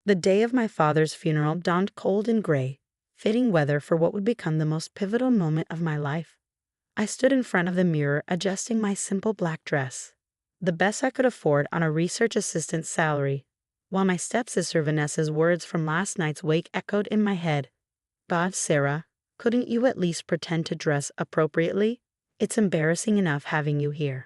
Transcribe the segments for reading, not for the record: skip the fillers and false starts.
The day of my father's funeral dawned cold and gray, fitting weather for what would become the most pivotal moment of my life. I stood in front of the mirror adjusting my simple black dress, the best I could afford on a research assistant's salary, while my stepsister Vanessa's words from last night's wake echoed in my head. "God, Sarah, couldn't you at least pretend to dress appropriately? It's embarrassing enough having you here."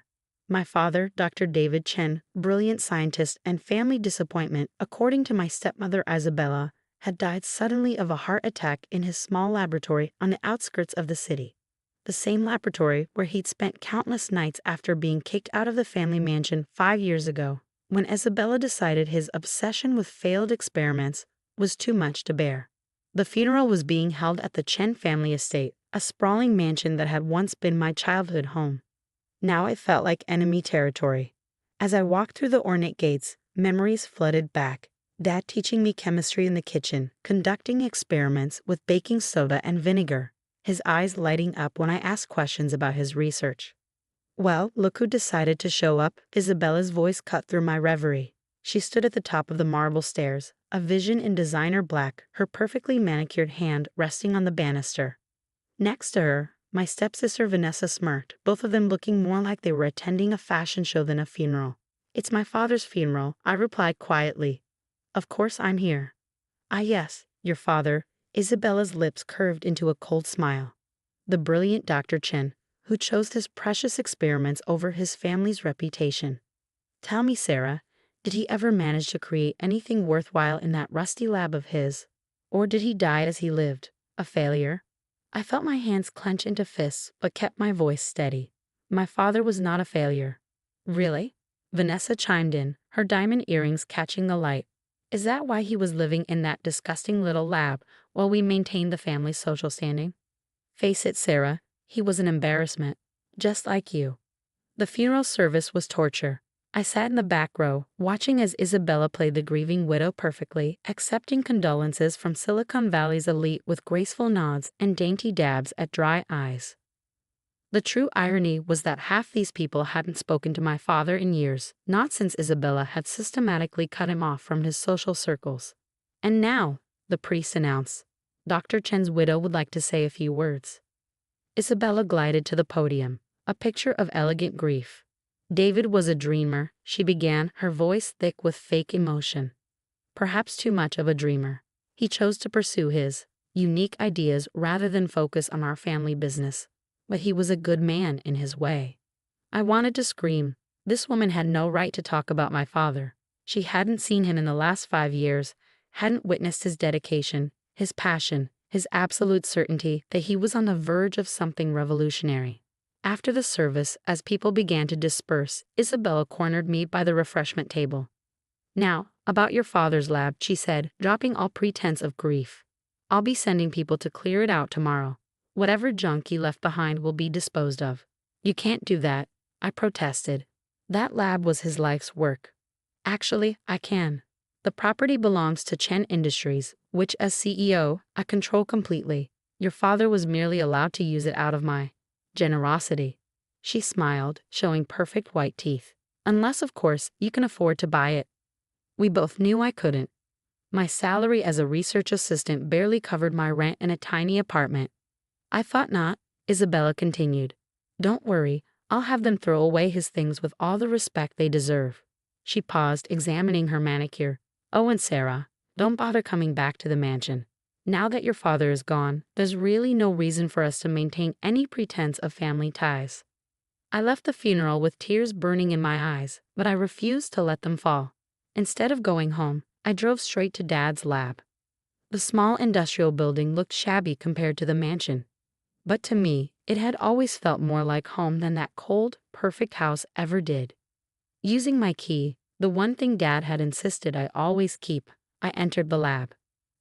My father, Dr. David Chen, brilliant scientist and family disappointment, according to my stepmother Isabella, had died suddenly of a heart attack in his small laboratory on the outskirts of the city. The same laboratory where he'd spent countless nights after being kicked out of the family mansion 5 years ago, when Isabella decided his obsession with failed experiments was too much to bear. The funeral was being held at the Chen family estate, a sprawling mansion that had once been my childhood home. Now it felt like enemy territory. As I walked through the ornate gates, memories flooded back. Dad teaching me chemistry in the kitchen, conducting experiments with baking soda and vinegar, his eyes lighting up when I asked questions about his research. "Well, look who decided to show up," Isabella's voice cut through my reverie. She stood at the top of the marble stairs, a vision in designer black, her perfectly manicured hand resting on the banister. Next to her, my stepsister Vanessa smirked, both of them looking more like they were attending a fashion show than a funeral. "It's my father's funeral," I replied quietly. "Of course I'm here." "Ah yes, your father." Isabella's lips curved into a cold smile. "The brilliant Dr. Chen, who chose his precious experiments over his family's reputation. Tell me, Sarah, did he ever manage to create anything worthwhile in that rusty lab of his? Or did he die as he lived, a failure?" I felt my hands clench into fists, but kept my voice steady. "My father was not a failure." "Really?" Vanessa chimed in, her diamond earrings catching the light. "Is that why he was living in that disgusting little lab while we maintained the family's social standing?" "Face it, Sarah, he was an embarrassment, just like you." The funeral service was torture. I sat in the back row, watching as Isabella played the grieving widow perfectly, accepting condolences from Silicon Valley's elite with graceful nods and dainty dabs at dry eyes. The true irony was that half these people hadn't spoken to my father in years, not since Isabella had systematically cut him off from his social circles. "And now," the priest announced, "Dr. Chen's widow would like to say a few words." Isabella glided to the podium, a picture of elegant grief. "David was a dreamer," she began, her voice thick with fake emotion. "Perhaps too much of a dreamer. He chose to pursue his unique ideas rather than focus on our family business. But he was a good man in his way." I wanted to scream. This woman had no right to talk about my father. She hadn't seen him in the last 5 years, hadn't witnessed his dedication, his passion, his absolute certainty that he was on the verge of something revolutionary. After the service, as people began to disperse, Isabella cornered me by the refreshment table. "Now, about your father's lab," she said, dropping all pretense of grief. "I'll be sending people to clear it out tomorrow. Whatever junk he left behind will be disposed of." "You can't do that," I protested. "That lab was his life's work." "Actually, I can. The property belongs to Chen Industries, which as CEO, I control completely. Your father was merely allowed to use it out of my generosity." She smiled, showing perfect white teeth. "Unless, of course, you can afford to buy it." We both knew I couldn't. My salary as a research assistant barely covered my rent in a tiny apartment. "I thought not," Isabella continued. "Don't worry, I'll have them throw away his things with all the respect they deserve." She paused, examining her manicure. "Oh, and Sarah, don't bother coming back to the mansion. Now that your father is gone, there's really no reason for us to maintain any pretense of family ties." I left the funeral with tears burning in my eyes, but I refused to let them fall. Instead of going home, I drove straight to Dad's lab. The small industrial building looked shabby compared to the mansion. But to me, it had always felt more like home than that cold, perfect house ever did. Using my key, the one thing Dad had insisted I always keep, I entered the lab.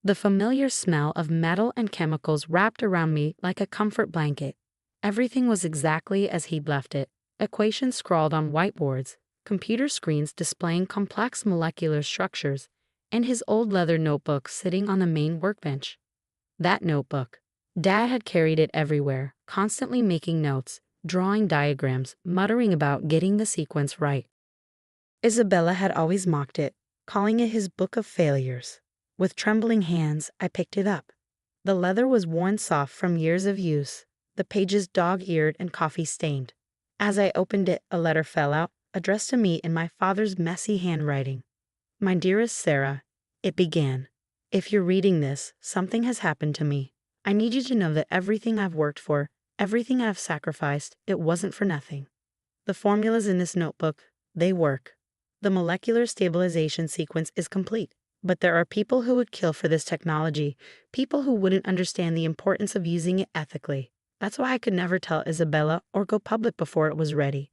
The familiar smell of metal and chemicals wrapped around me like a comfort blanket. Everything was exactly as he'd left it. Equations scrawled on whiteboards, computer screens displaying complex molecular structures, and his old leather notebook sitting on the main workbench. That notebook. Dad had carried it everywhere, constantly making notes, drawing diagrams, muttering about getting the sequence right. Isabella had always mocked it, calling it his book of failures. With trembling hands, I picked it up. The leather was worn soft from years of use, the pages dog-eared and coffee-stained. As I opened it, a letter fell out, addressed to me in my father's messy handwriting. "My dearest Sarah," it began. "If you're reading this, something has happened to me. I need you to know that everything I've worked for, everything I've sacrificed, it wasn't for nothing. The formulas in this notebook, they work. The molecular stabilization sequence is complete. But there are people who would kill for this technology, people who wouldn't understand the importance of using it ethically. That's why I could never tell Isabella or go public before it was ready."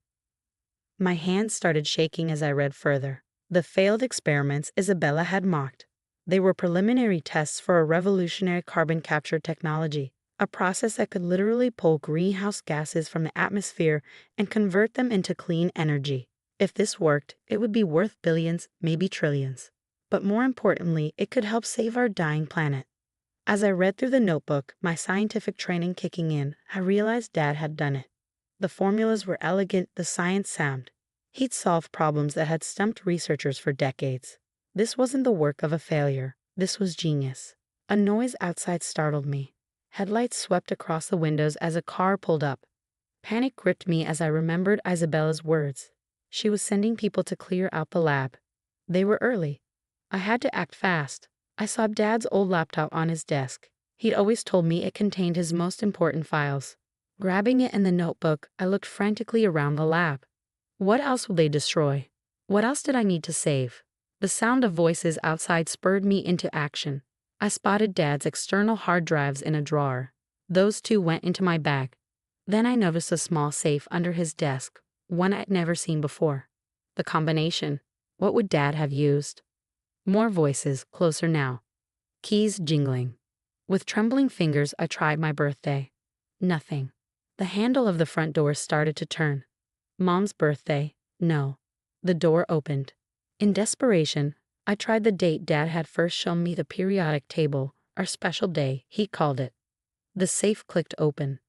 My hands started shaking as I read further. The failed experiments Isabella had mocked. They were preliminary tests for a revolutionary carbon capture technology, a process that could literally pull greenhouse gases from the atmosphere and convert them into clean energy. If this worked, it would be worth billions, maybe trillions. But more importantly, it could help save our dying planet. As I read through the notebook, my scientific training kicking in, I realized Dad had done it. The formulas were elegant, the science sound. He'd solved problems that had stumped researchers for decades. This wasn't the work of a failure. This was genius. A noise outside startled me. Headlights swept across the windows as a car pulled up. Panic gripped me as I remembered Isabella's words. She was sending people to clear out the lab. They were early. I had to act fast. I saw Dad's old laptop on his desk. He'd always told me it contained his most important files. Grabbing it and the notebook, I looked frantically around the lab. What else would they destroy? What else did I need to save? The sound of voices outside spurred me into action. I spotted Dad's external hard drives in a drawer. Those two went into my bag. Then I noticed a small safe under his desk, one I'd never seen before. The combination. What would Dad have used? More voices, closer now. Keys jingling. With trembling fingers, I tried my birthday. Nothing. The handle of the front door started to turn. Mom's birthday? No. The door opened. In desperation, I tried the date Dad had first shown me, the periodic table, our special day, he called it. The safe clicked open.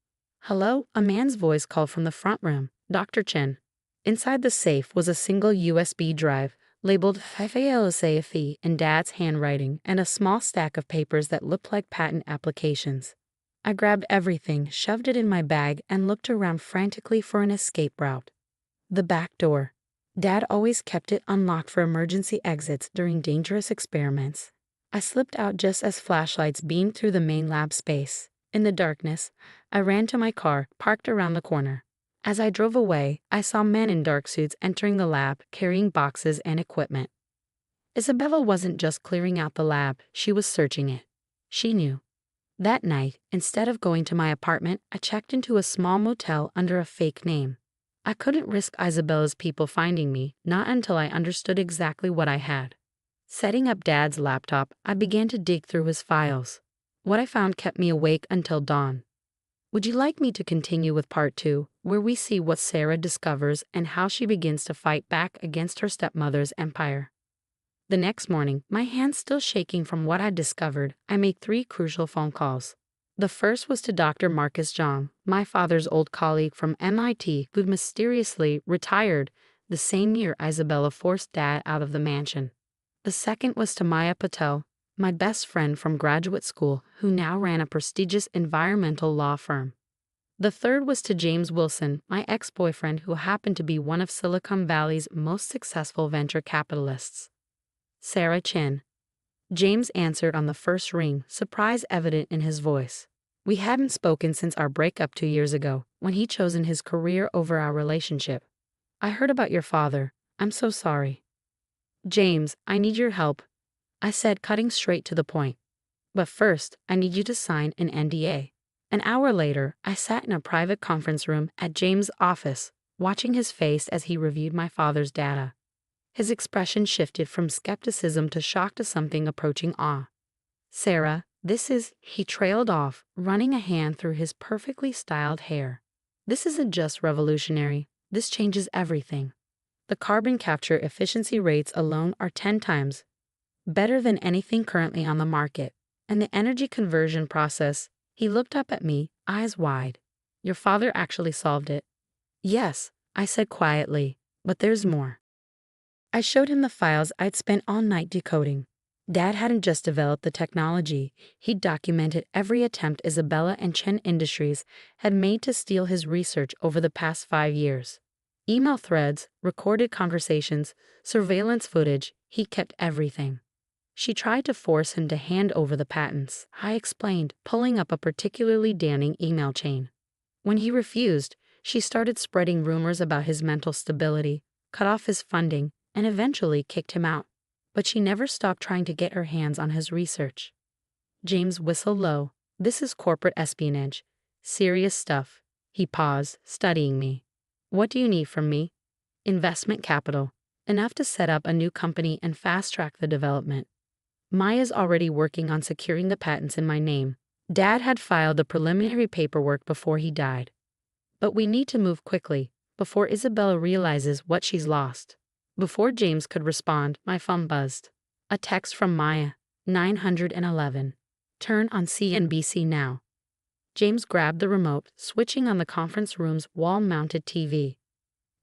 "Hello?" A man's voice called from the front room. "Dr. Chen." Inside the safe was a single USB drive, labeled FALSAFE in Dad's handwriting, and a small stack of papers that looked like patent applications. I grabbed everything, shoved it in my bag, and looked around frantically for an escape route. The back door. Dad always kept it unlocked for emergency exits during dangerous experiments. I slipped out just as flashlights beamed through the main lab space. In the darkness, I ran to my car, parked around the corner. As I drove away, I saw men in dark suits entering the lab, carrying boxes and equipment. Isabella wasn't just clearing out the lab, she was searching it. She knew. That night, instead of going to my apartment, I checked into a small motel under a fake name. I couldn't risk Isabella's people finding me, not until I understood exactly what I had. Setting up Dad's laptop, I began to dig through his files. What I found kept me awake until dawn. Would you like me to continue with part 2, where we see what Sarah discovers and how she begins to fight back against her stepmother's empire? The next morning, my hands still shaking from what I discovered, I made 3 crucial phone calls. The first was to Dr. Marcus Zhang, my father's old colleague from MIT who'd mysteriously retired the same year Isabella forced Dad out of the mansion. The second was to Maya Patel, my best friend from graduate school who now ran a prestigious environmental law firm. The third was to James Wilson, my ex-boyfriend who happened to be one of Silicon Valley's most successful venture capitalists. "Sarah Chen." James answered on the first ring, surprise evident in his voice. We hadn't spoken since our breakup 2 years ago, when he'd chosen his career over our relationship. "I heard about your father. I'm so sorry." "James, I need your help," I said, cutting straight to the point. "But first, I need you to sign an NDA." An hour later, I sat in a private conference room at James' office, watching his face as he reviewed my father's data. His expression shifted from skepticism to shock to something approaching awe. "Sarah, this is," he trailed off, running a hand through his perfectly styled hair. "This isn't just revolutionary. This changes everything. The carbon capture efficiency rates alone are 10 times better than anything currently on the market. And the energy conversion process," he looked up at me, eyes wide. "Your father actually solved it." "Yes," I said quietly, "but there's more." I showed him the files I'd spent all night decoding. Dad hadn't just developed the technology, he'd documented every attempt Isabella and Chen Industries had made to steal his research over the past 5 years. Email threads, recorded conversations, surveillance footage, he kept everything. She tried to force him to hand over the patents, I explained, pulling up a particularly damning email chain. When he refused, she started spreading rumors about his mental stability, cut off his funding, and eventually kicked him out. But she never stopped trying to get her hands on his research. James whistled low. This is corporate espionage. Serious stuff. He paused, studying me. What do you need from me? Investment capital. Enough to set up a new company and fast-track the development. Maya's already working on securing the patents in my name. Dad had filed the preliminary paperwork before he died. But we need to move quickly, before Isabella realizes what she's lost. Before James could respond, my phone buzzed. A text from Maya, 911. Turn on CNBC now. James grabbed the remote, switching on the conference room's wall-mounted TV.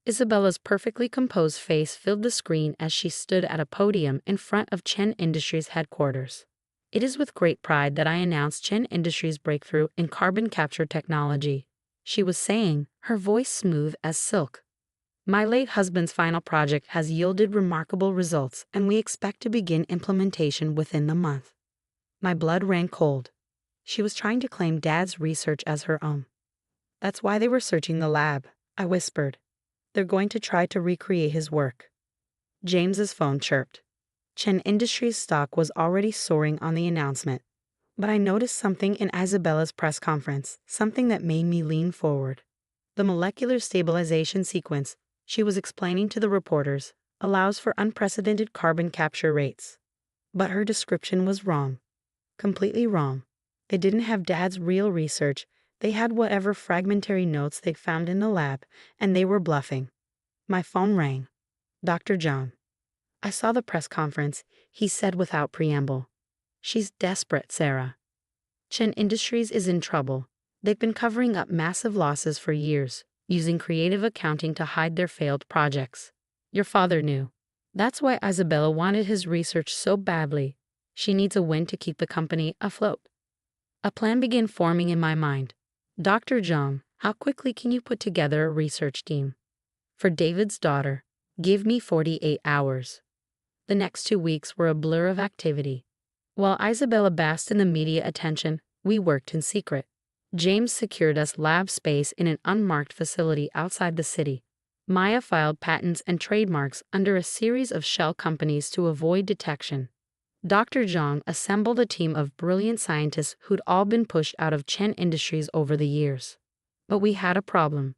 Isabella's perfectly composed face filled the screen as she stood at a podium in front of Chen Industries headquarters. It is with great pride that I announce Chen Industries' breakthrough in carbon capture technology, she was saying, her voice smooth as silk. My late husband's final project has yielded remarkable results, and we expect to begin implementation within the month. My blood ran cold. She was trying to claim Dad's research as her own. That's why they were searching the lab, I whispered. They're going to try to recreate his work. James's phone chirped. Chen Industries' stock was already soaring on the announcement, but I noticed something in Isabella's press conference, something that made me lean forward. The molecular stabilization sequence, she was explaining to the reporters, allows for unprecedented carbon capture rates. But her description was wrong. Completely wrong. They didn't have Dad's real research. They had whatever fragmentary notes they'd found in the lab, and they were bluffing. My phone rang. Dr. John. I saw the press conference, he said without preamble. She's desperate, Sarah. Chen Industries is in trouble. They've been covering up massive losses for years, using creative accounting to hide their failed projects. Your father knew. That's why Isabella wanted his research so badly. She needs a win to keep the company afloat. A plan began forming in my mind. Dr. Zhang, how quickly can you put together a research team? For David's daughter, give me 48 hours. The next 2 weeks were a blur of activity. While Isabella basked in the media attention, we worked in secret. James secured us lab space in an unmarked facility outside the city. Maya filed patents and trademarks under a series of shell companies to avoid detection. Dr. Zhang assembled a team of brilliant scientists who'd all been pushed out of Chen Industries over the years. But we had a problem.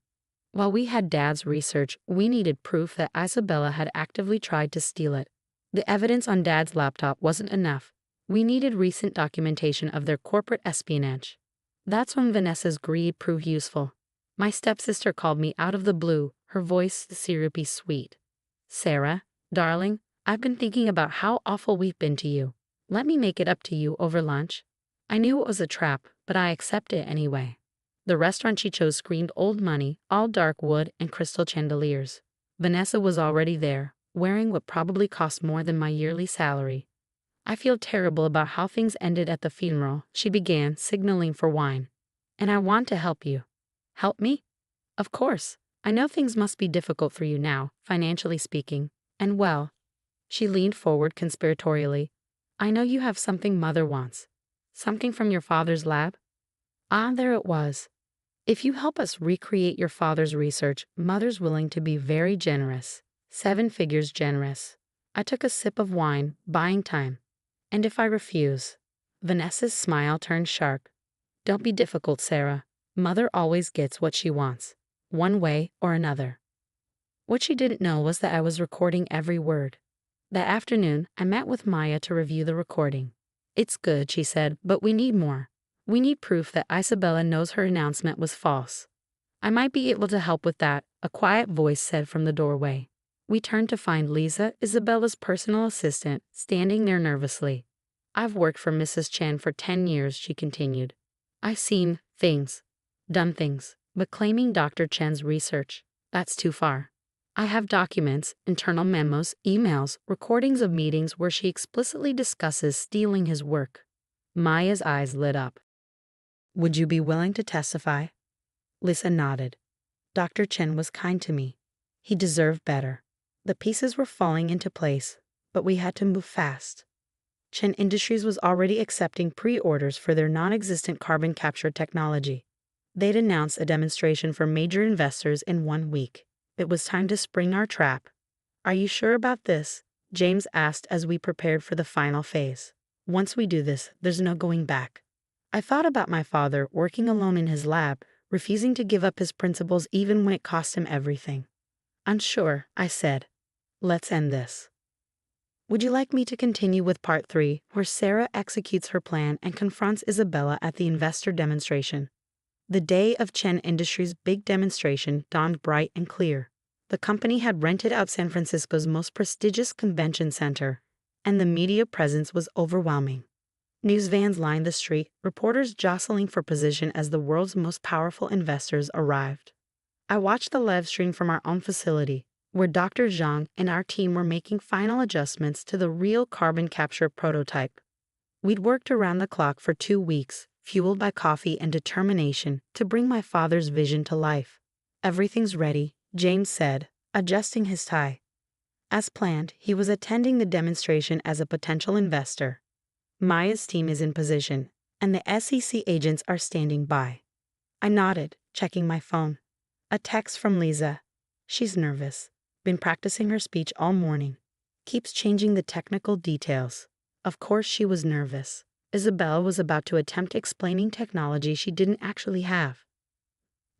While we had Dad's research, we needed proof that Isabella had actively tried to steal it. The evidence on Dad's laptop wasn't enough. We needed recent documentation of their corporate espionage. That's when Vanessa's greed proved useful. My stepsister called me out of the blue, her voice syrupy sweet. Sarah, darling, I've been thinking about how awful we've been to you. Let me make it up to you over lunch. I knew it was a trap, but I accepted it anyway. The restaurant she chose screamed old money, all dark wood and crystal chandeliers. Vanessa was already there, wearing what probably cost more than my yearly salary. I feel terrible about how things ended at the funeral, she began, signaling for wine. And I want to help you. Help me? Of course. I know things must be difficult for you now, financially speaking. And well, she leaned forward conspiratorially. I know you have something Mother wants. Something from your father's lab? Ah, there it was. If you help us recreate your father's research, Mother's willing to be very generous. 7 figures generous. I took a sip of wine, buying time. And if I refuse? Vanessa's smile turned sharp. Don't be difficult, Sarah. Mother always gets what she wants, one way or another. What she didn't know was that I was recording every word. That afternoon, I met with Maya to review the recording. It's good, she said, but we need more. We need proof that Isabella knows her announcement was false. I might be able to help with that, a quiet voice said from the doorway. We turned to find Lisa, Isabella's personal assistant, standing there nervously. I've worked for Mrs. Chen for 10 years, she continued. I've seen things, done things, but claiming Dr. Chen's research, that's too far. I have documents, internal memos, emails, recordings of meetings where she explicitly discusses stealing his work. Maya's eyes lit up. Would you be willing to testify? Lisa nodded. Dr. Chen was kind to me. He deserved better. The pieces were falling into place, but we had to move fast. Chen Industries was already accepting pre-orders for their non-existent carbon capture technology. They'd announced a demonstration for major investors in 1 week. It was time to spring our trap. Are you sure about this? James asked as we prepared for the final phase. Once we do this, there's no going back. I thought about my father working alone in his lab, refusing to give up his principles even when it cost him everything. Unsure, I said. Let's end this. Would you like me to continue with part 3, where Sarah executes her plan and confronts Isabella at the investor demonstration? The day of Chen Industries' big demonstration dawned bright and clear. The company had rented out San Francisco's most prestigious convention center, and the media presence was overwhelming. News vans lined the street, reporters jostling for position as the world's most powerful investors arrived. I watched the live stream from our own facility, where Dr. Zhang and our team were making final adjustments to the real carbon capture prototype. We'd worked around the clock for 2 weeks, fueled by coffee and determination to bring my father's vision to life. Everything's ready, James said, adjusting his tie. As planned, he was attending the demonstration as a potential investor. Maya's team is in position, and the SEC agents are standing by. I nodded, checking my phone. A text from Lisa. She's nervous. Been practicing her speech all morning. Keeps changing the technical details. Of course she was nervous. Isabella was about to attempt explaining technology she didn't actually have.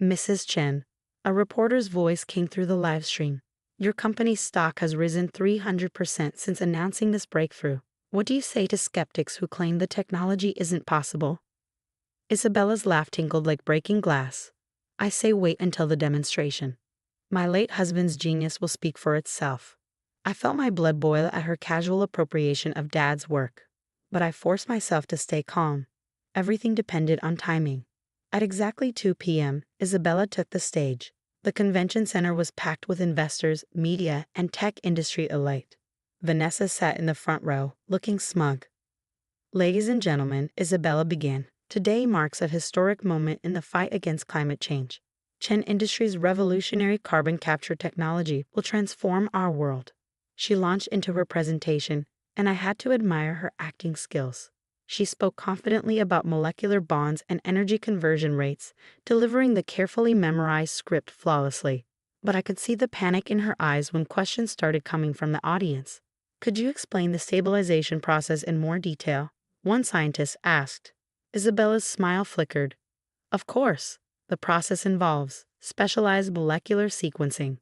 Mrs. Chen, a reporter's voice came through the live stream. Your company's stock has risen 300% since announcing this breakthrough. What do you say to skeptics who claim the technology isn't possible? Isabella's laugh tinkled like breaking glass. I say wait until the demonstration. My late husband's genius will speak for itself. I felt my blood boil at her casual appropriation of Dad's work. But I forced myself to stay calm. Everything depended on timing. At exactly 2 p.m., Isabella took the stage. The convention center was packed with investors, media, and tech industry elite. Vanessa sat in the front row, looking smug. Ladies and gentlemen, Isabella began. Today marks a historic moment in the fight against climate change. Chen Industries' revolutionary carbon capture technology will transform our world. She launched into her presentation, and I had to admire her acting skills. She spoke confidently about molecular bonds and energy conversion rates, delivering the carefully memorized script flawlessly. But I could see the panic in her eyes when questions started coming from the audience. Could you explain the stabilization process in more detail? One scientist asked. Isabella's smile flickered. Of course, the process involves specialized molecular sequencing.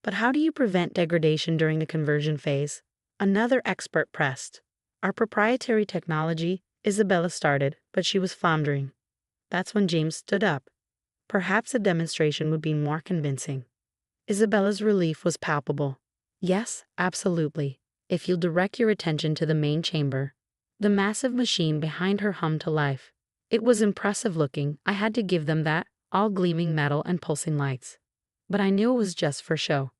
But how do you prevent degradation during the conversion phase? Another expert pressed. Our proprietary technology, Isabella started, but she was floundering. That's when James stood up. Perhaps a demonstration would be more convincing. Isabella's relief was palpable. Yes, absolutely. If you'll direct your attention to the main chamber. The massive machine behind her hummed to life. It was impressive looking, I had to give them that, all gleaming metal and pulsing lights. But I knew it was just for show.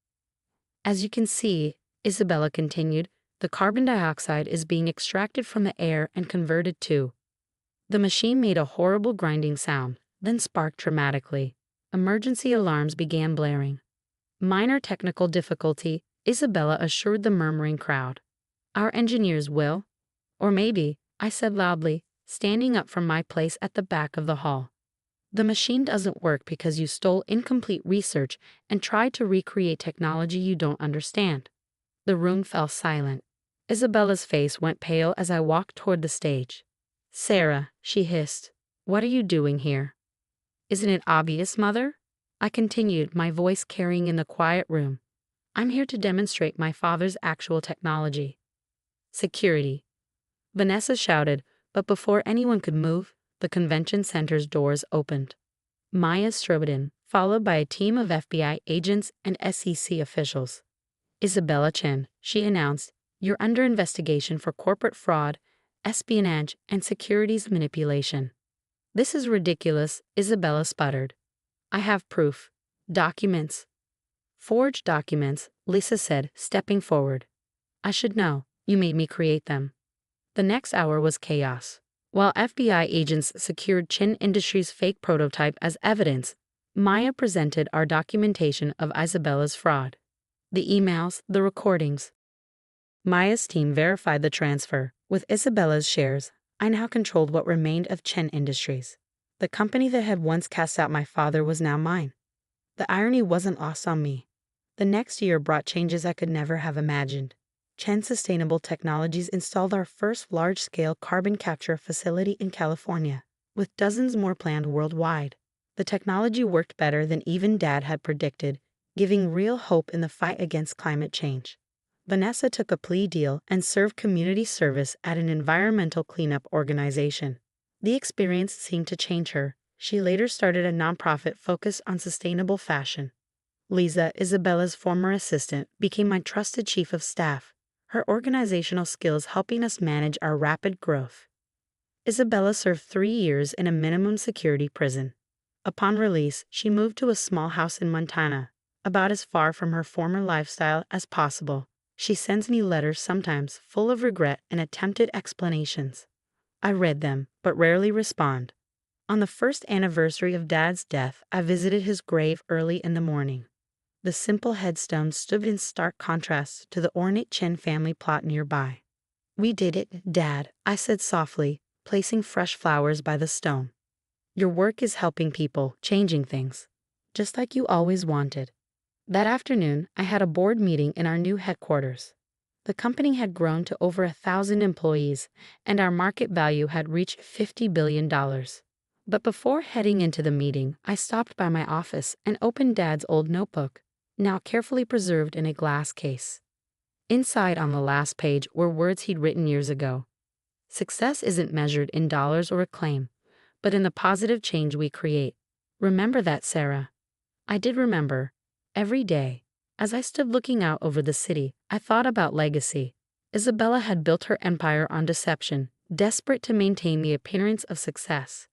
As you can see, Isabella continued, the carbon dioxide is being extracted from the air and converted to. The machine made a horrible grinding sound, then sparked dramatically. Emergency alarms began blaring. Minor technical difficulty, Isabella assured the murmuring crowd. Our engineers will. Or maybe, I said loudly, standing up from my place at the back of the hall. The machine doesn't work because you stole incomplete research and tried to recreate technology you don't understand. The room fell silent. Isabella's face went pale as I walked toward the stage. Sarah, she hissed, what are you doing here? Isn't it obvious, Mother? I continued, my voice carrying in the quiet room. I'm here to demonstrate my father's actual technology. Security. Vanessa shouted, but before anyone could move, the convention center's doors opened. Maya strode in, followed by a team of FBI agents and SEC officials. Isabella Chen, she announced, you're under investigation for corporate fraud, espionage, and securities manipulation. This is ridiculous, Isabella sputtered. I have proof. Documents. Forged documents, Lisa said, stepping forward. I should know. You made me create them. The next hour was chaos. While FBI agents secured Chin Industries' fake prototype as evidence, Maya presented our documentation of Isabella's fraud. The emails, the recordings. Maya's team verified the transfer. With Isabella's shares, I now controlled what remained of Chen Industries. The company that had once cast out my father was now mine. The irony wasn't lost on me. The next year brought changes I could never have imagined. Chen Sustainable Technologies installed our first large-scale carbon capture facility in California, with dozens more planned worldwide. The technology worked better than even Dad had predicted, giving real hope in the fight against climate change. Vanessa took a plea deal and served community service at an environmental cleanup organization. The experience seemed to change her. She later started a nonprofit focused on sustainable fashion. Lisa, Isabella's former assistant, became my trusted chief of staff, her organizational skills helping us manage our rapid growth. Isabella served 3 years in a minimum security prison. Upon release, she moved to a small house in Montana, about as far from her former lifestyle as possible. She sends me letters sometimes full of regret and attempted explanations. I read them, but rarely respond. On the first anniversary of Dad's death, I visited his grave early in the morning. The simple headstone stood in stark contrast to the ornate Chen family plot nearby. We did it, Dad, I said softly, placing fresh flowers by the stone. Your work is helping people, changing things, just like you always wanted. That afternoon, I had a board meeting in our new headquarters. The company had grown to over 1,000 employees, and our market value had reached $50 billion. But before heading into the meeting, I stopped by my office and opened Dad's old notebook, now carefully preserved in a glass case. Inside on the last page were words he'd written years ago. Success isn't measured in dollars or acclaim, but in the positive change we create. Remember that, Sarah. I did remember. Every day, as I stood looking out over the city, I thought about legacy. Isabella had built her empire on deception, desperate to maintain the appearance of success.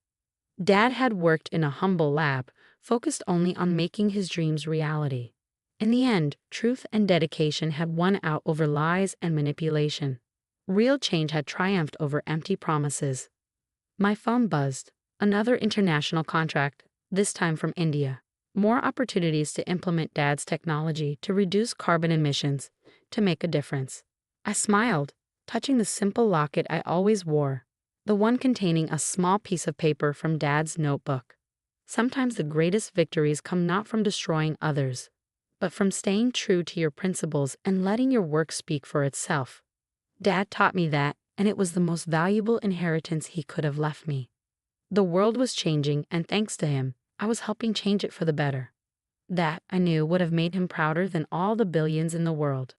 Dad had worked in a humble lab, focused only on making his dreams reality. In the end, truth and dedication had won out over lies and manipulation. Real change had triumphed over empty promises. My phone buzzed. Another international contract, this time from India. More opportunities to implement Dad's technology to reduce carbon emissions, to make a difference. I smiled, touching the simple locket I always wore, the one containing a small piece of paper from Dad's notebook. Sometimes the greatest victories come not from destroying others, but from staying true to your principles and letting your work speak for itself. Dad taught me that, and it was the most valuable inheritance he could have left me. The world was changing, and thanks to him, I was helping change it for the better. That, I knew, would have made him prouder than all the billions in the world.